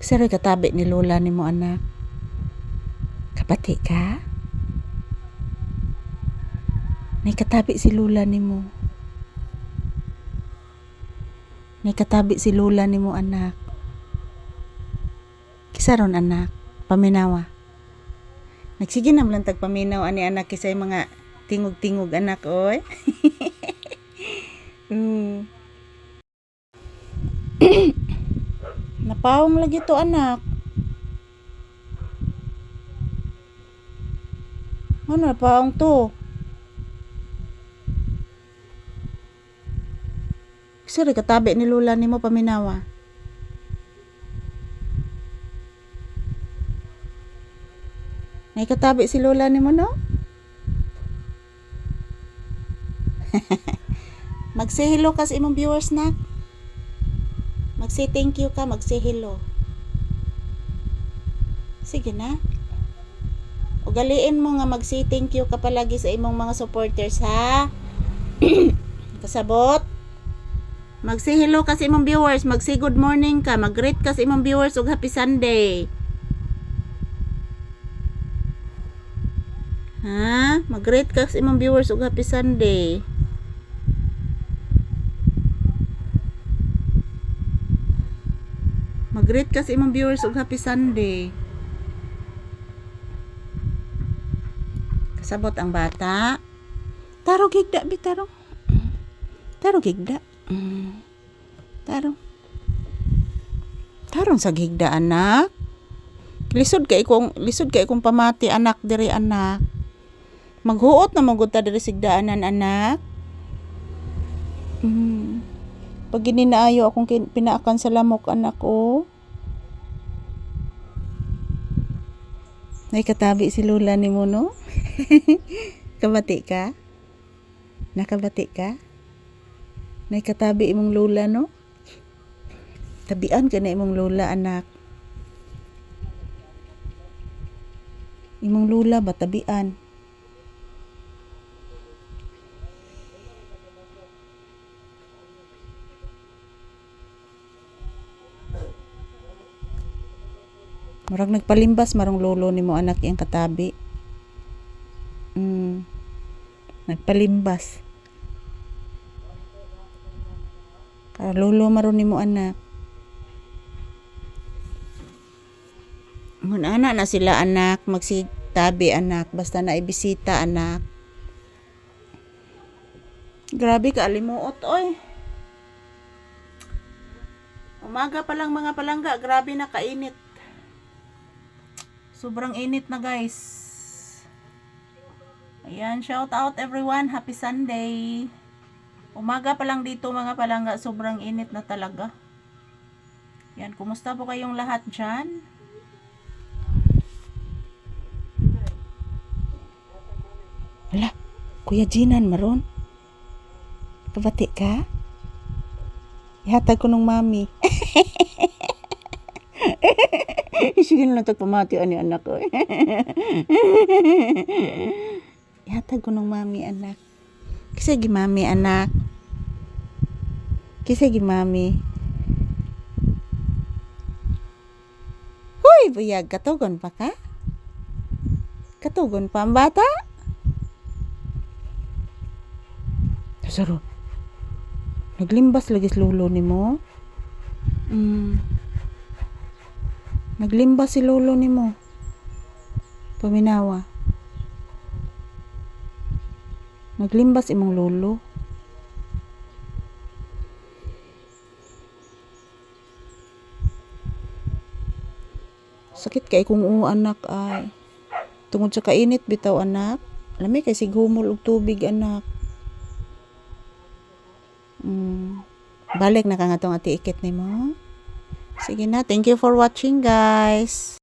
Saro katabi ni lola nimo anak. Kapati ka? Nay katabi si lola nimo. Nay katabi si lola nimo anak. Kisaron anak, paminawa. Nagsige na lang tag paminaw ani anak kisay mga tingog-tingog anak oy. Napawong lagi to anak. Ano napawong to? Sir, katabi ni lola nimo paminawa. May katabi si lola nimo no? Mag-say hello ka sa imong viewers nak. Mag-say thank you ka, mag-say hello. Sige na. Ugaliin mo nga mag-say thank you ka palagi sa imong mga supporters ha. Kasabot. Mag-say hello ka sa imong viewers, mag-say good morning ka, mag-greet ka sa imong viewers ug happy Sunday. Ha? Mag-greet ka sa imong viewers ug happy Sunday. Mag-greet ka sa imong viewers ug happy Sunday. Kasabot ang bata. Taro gigda bitaro. Taro gigda. Taro. Taron sa gigda anak. Lisod kay kong pamati anak diri anak. Maghuot na magud ta diri sigdaanan anak. Pag gininaayo akong pinaakan sa lamok anak o. Nay katabi si lola nimo no? Kabati ka? Nakabati ka? Nay katabi imong lola no? Tabian ka na imong lola anak. Imong lola ba tabian? Murag nagpalimbas marong lolo nimo anak yang katabi. Nagpalimbas. Kaya lolo maron nimo anak. Mun ana na sila anak magsitabi anak basta na ibisita anak. Grabe ka alimuot oy. Umaga pa lang mga palangga, grabe na kainit. Sobrang init na guys. Ayan, shout out everyone. Happy Sunday. Umaga pa lang dito mga palangga, sobrang init na talaga. Yan, kumusta po kayong lahat dyan? Wala, Kuya Jinan maron. Kabati ka? Ihatag ko nung mami. Sige na lang pamati ani anak ko. Ihatag ko nung mami anak. Kisa gi mami anak. Kisa gi mami. Hoy, buyag katugon pa ka? Katugon pa ang bata? Saro. Naglimbas lagi sa lolo nimo. Naglimbas si lolo nimo. Paminawa. Naglimbas imong lolo. Sakit kay kung anak ay. Tungod sa kainit bitaw anak. Lami kay sighumol og tubig anak. Balik na ka nga tong ati ikit nimo. Sige na, thank you for watching guys.